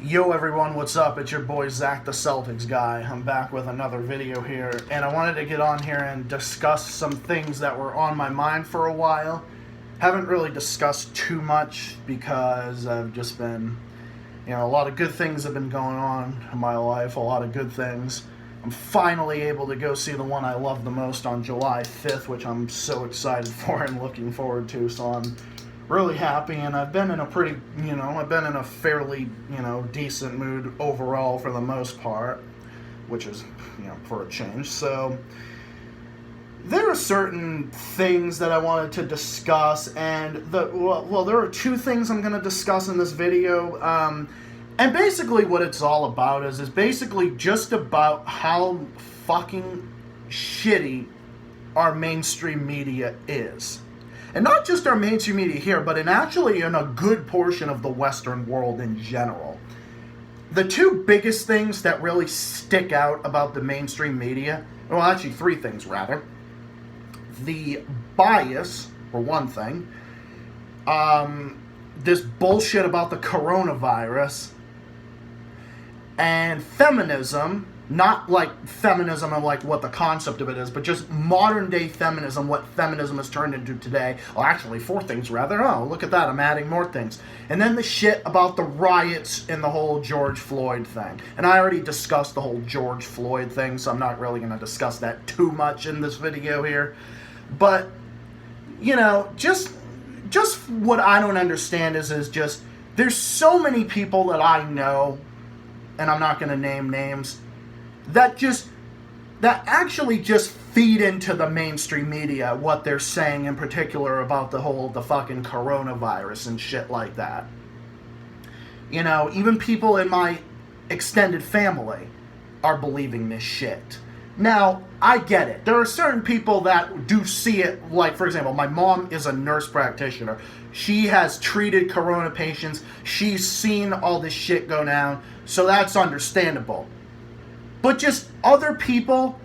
Yo everyone, what's up? It's your boy Zach the Celtics guy. I'm back with another video here, and I wanted to get on here and discuss some things that were on my mind for a while. Haven't really discussed too much because I've just been, a lot of good things have been going on in my life, a lot of good things. I'm finally able to go see the one I love the most on July 5th, which I'm so excited for and looking forward to, so I'm really happy, and I've been in a fairly, decent mood overall for the most part, which is, for a change. So there are certain things that I wanted to discuss, and there are two things I'm going to discuss in this video, and basically what it's all about is basically just about how fucking shitty our mainstream media is. And not just our mainstream media here, but in a good portion of the Western world in general. The two biggest things that really stick out about the mainstream media, well, actually three things rather. The bias, for one thing. This bullshit about the coronavirus. And feminism. Not like feminism and like what the concept of it is, but just modern day feminism, what feminism has turned into today. Well, actually, four things rather. Oh, look at that, I'm adding more things. And then the shit about the riots and the whole George Floyd thing. And I already discussed the whole George Floyd thing, so I'm not really going to discuss that too much in this video here. But, just what I don't understand is just, there's so many people that I know, and I'm not going to name names, that actually just feed into the mainstream media what they're saying in particular about the fucking coronavirus and shit like that. Even people in my extended family are believing this shit. Now, I get it. There are certain people that do see it, like, for example, my mom is a nurse practitioner. She has treated corona patients. She's seen all this shit go down, so that's understandable. But just other people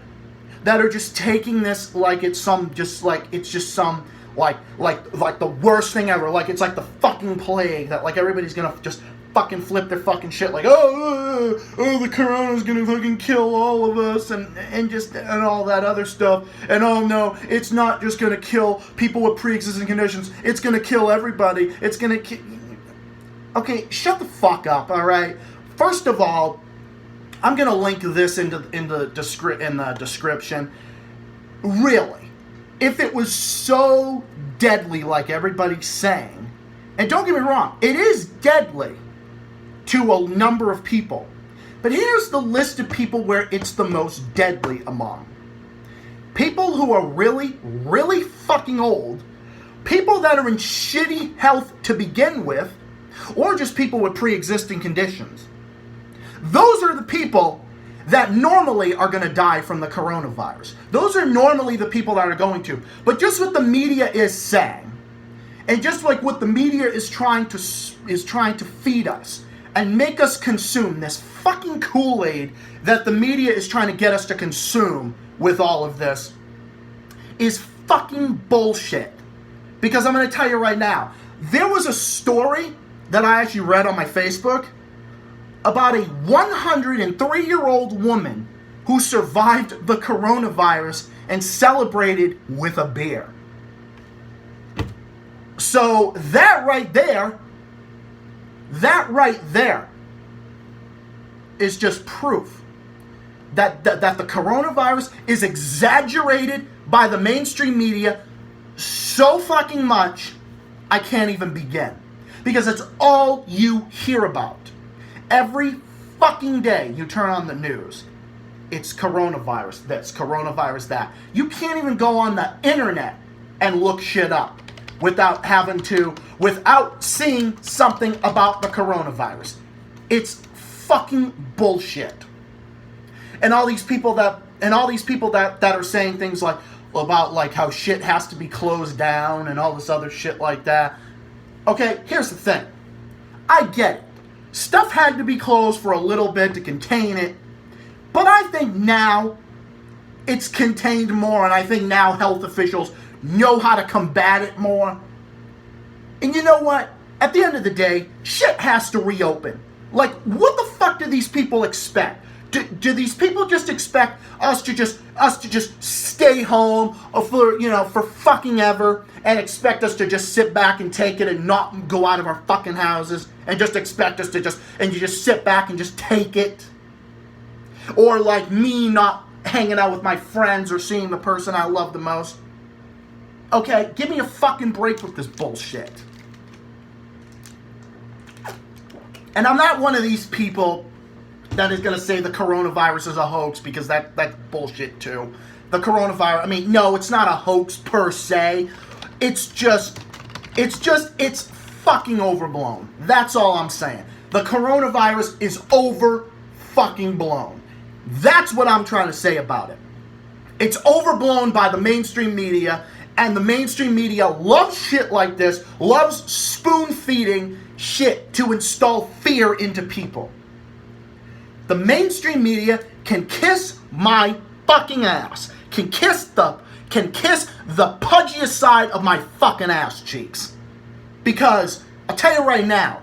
that are just taking this like it's some like the worst thing ever, like it's like the fucking plague that like everybody's gonna just fucking flip their fucking shit like oh the corona's gonna fucking kill all of us and all that other stuff, and oh no, it's not just gonna kill people with pre-existing conditions, it's gonna kill everybody, it's gonna okay, shut the fuck up, alright? First of all, I'm going to link this in the description. Really, if it was so deadly like everybody's saying, and don't get me wrong, it is deadly to a number of people, but here's the list of people where it's the most deadly among. People who are really, really fucking old, people that are in shitty health to begin with, or just people with pre-existing conditions. Those are the people that normally are going to die from the coronavirus. Those are normally the people that are going to. But just what the media is saying, and just like what the media is trying to feed us and make us consume this fucking Kool-Aid that the media is trying to get us to consume with all of this, is fucking bullshit. Because I'm going to tell you right now, there was a story that I actually read on my Facebook about a 103-year-old woman who survived the coronavirus and celebrated with a beer. So that right there is just proof that the coronavirus is exaggerated by the mainstream media so fucking much I can't even begin. Because it's all you hear about. Every fucking day you turn on the news, it's coronavirus this, coronavirus that. You can't even go on the internet and look shit up without seeing something about the coronavirus. It's fucking bullshit. And all these people that are saying things like about like how shit has to be closed down and all this other shit like that. Okay, here's the thing. I get it. Stuff had to be closed for a little bit to contain it, but I think now it's contained more, and I think now health officials know how to combat it more. And you know what? At the end of the day, shit has to reopen. Like, what the fuck do these people expect? Do these people just expect us to just stay home for fucking ever, and expect us to just sit back and take it and not go out of our fucking houses, and just expect us to just sit back and just take it? Or like me not hanging out with my friends or seeing the person I love the most? Okay, give me a fucking break with this bullshit. And I'm not one of these people that is going to say the coronavirus is a hoax, because that's bullshit too. The coronavirus, I mean, no, it's not a hoax per se. It's fucking overblown. That's all I'm saying. The coronavirus is over fucking blown. That's what I'm trying to say about it. It's overblown by the mainstream media, and the mainstream media loves shit like this, loves spoon-feeding shit to install fear into people. The mainstream media can kiss my fucking ass. Can kiss the pudgiest side of my fucking ass cheeks. Because, I'll tell you right now,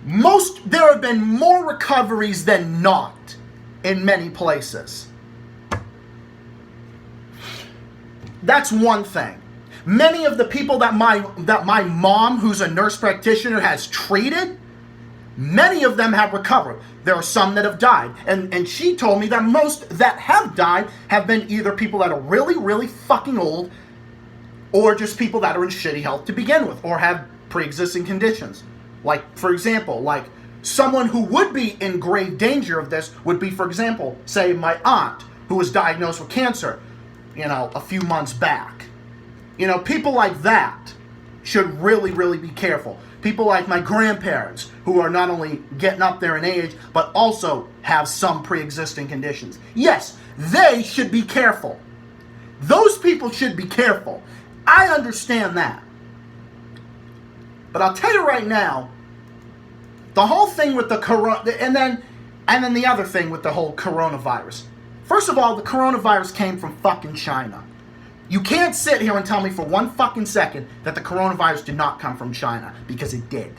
there have been more recoveries than not in many places. That's one thing. Many of the people that my mom, who's a nurse practitioner, has treated, many of them have recovered. There are some that have died. And she told me that most that have died have been either people that are really, really fucking old, or just people that are in shitty health to begin with, or have pre-existing conditions. Like, for example, like someone who would be in grave danger of this would be, for example, say my aunt, who was diagnosed with cancer, a few months back. People like that should really, really be careful. People like my grandparents, who are not only getting up there in age, but also have some pre-existing conditions. Yes, they should be careful. Those people should be careful. I understand that. But I'll tell you right now, the whole thing with the corona, and then the other thing with the whole coronavirus. First of all, the coronavirus came from fucking China. You can't sit here and tell me for one fucking second that the coronavirus did not come from China, because it did.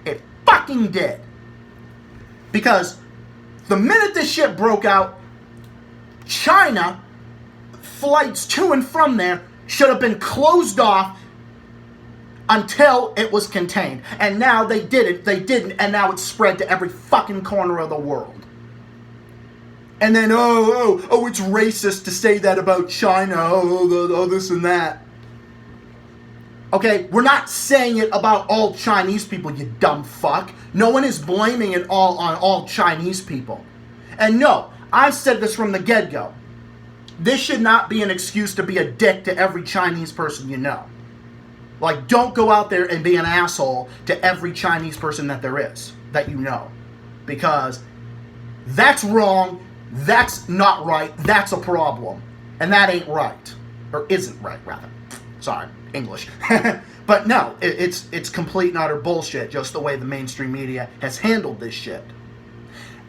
It fucking did. Because the minute this shit broke out, China, flights to and from there should have been closed off until it was contained. And now they didn't, and now it's spread to every fucking corner of the world. And then, it's racist to say that about China, this and that. Okay, we're not saying it about all Chinese people, you dumb fuck. No one is blaming it all on all Chinese people. And no, I've said this from the get-go. This should not be an excuse to be a dick to every Chinese person you know. Like, don't go out there and be an asshole to every Chinese person that there is, that you know. Because that's wrong. That's not right. That's a problem. And that ain't right. Or isn't right, rather. Sorry, English. But no, it's complete and utter bullshit, just the way the mainstream media has handled this shit.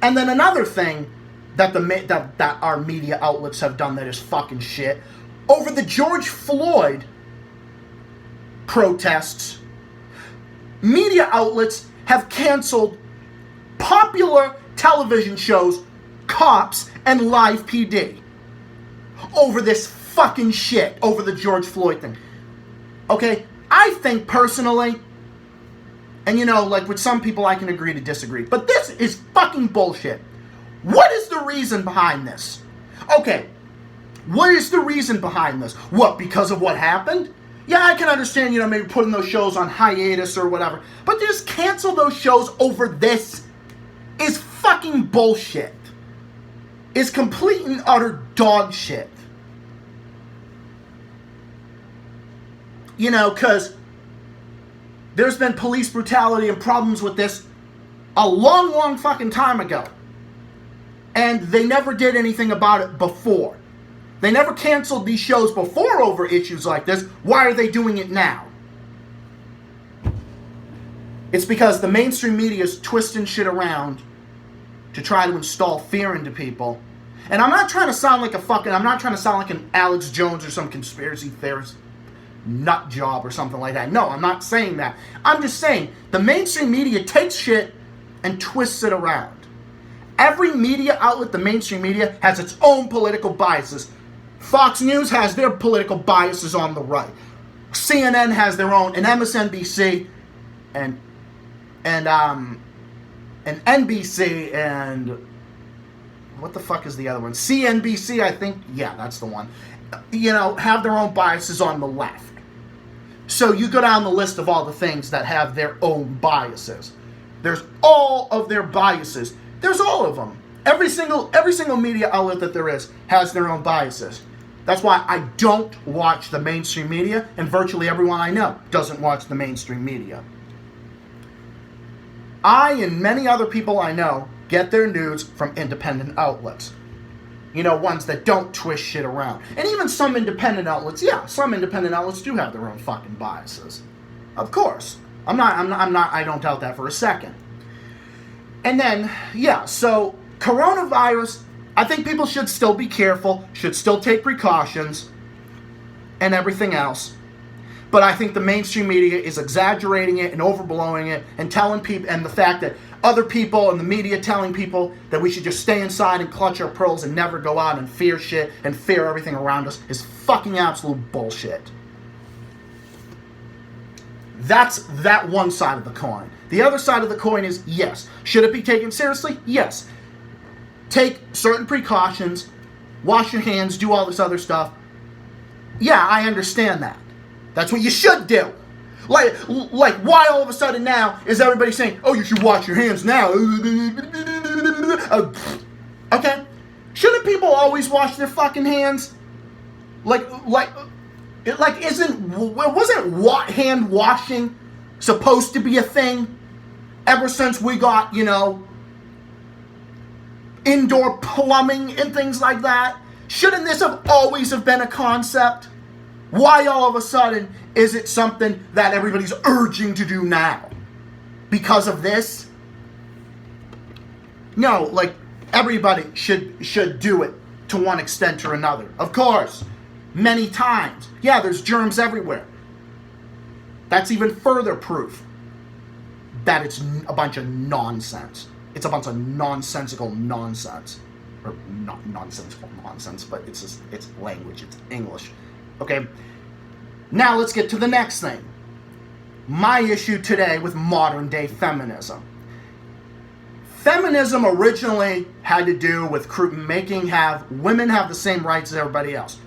And then another thing that that our media outlets have done that is fucking shit, over the George Floyd protests, media outlets have canceled popular television shows, Cops and Live PD, over this fucking shit, over the George Floyd thing. Okay, I think personally, and like with some people I can agree to disagree, but this is fucking bullshit. What is the reason behind this? Okay, what is the reason behind this? What, because of what happened? Yeah, I can understand, maybe putting those shows on hiatus or whatever, but just cancel those shows over this is fucking bullshit. Is complete and utter dog shit. Because there's been police brutality and problems with this a long, long fucking time ago. And they never did anything about it before. They never canceled these shows before over issues like this. Why are they doing it now? It's because the mainstream media is twisting shit around to try to install fear into people. And I'm not trying to sound like an Alex Jones or some conspiracy theorist nut job or something like that. No, I'm not saying that. I'm just saying the mainstream media takes shit and twists it around. Every media outlet, the mainstream media, has its own political biases. Fox News has their political biases on the right. CNN has their own, and MSNBC, and NBC, and what the fuck is the other one? CNBC, I think. Yeah, that's the one. Have their own biases on the left. So you go down the list of all the things that have their own biases. There's all of their biases. There's all of them. Every single media outlet that there is has their own biases. That's why I don't watch the mainstream media, and virtually everyone I know doesn't watch the mainstream media. I and many other people I know get their news from independent outlets. Ones that don't twist shit around. And even some independent outlets, some independent outlets do have their own fucking biases. Of course. I don't doubt that for a second. And then, so coronavirus, I think people should still be careful, should still take precautions, and everything else. But I think the mainstream media is exaggerating it and overblowing it and telling people, and the fact that other people in the media telling people that we should just stay inside and clutch our pearls and never go out and fear shit and fear everything around us is fucking absolute bullshit. That's that one side of the coin. The other side of the coin is, yes. Should it be taken seriously? Yes. Take certain precautions, wash your hands, do all this other stuff. Yeah, I understand that. That's what you should do. Like, why all of a sudden now is everybody saying, oh, you should wash your hands now? Okay. Shouldn't people always wash their fucking hands? Wasn't hand washing supposed to be a thing ever since we got, indoor plumbing and things like that? Shouldn't this have always have been a concept? Why all of a sudden is it something that everybody's urging to do now? Because of this? No, everybody should do it to one extent or another. Of course. Many times. Yeah, there's germs everywhere. That's even further proof that it's a bunch of nonsense. It's a bunch of nonsensical nonsense. Or not nonsensical nonsense, but it's language, it's English. Okay, now let's get to the next thing. My issue today with modern day feminism. Feminism originally had to do with women have the same rights as everybody else.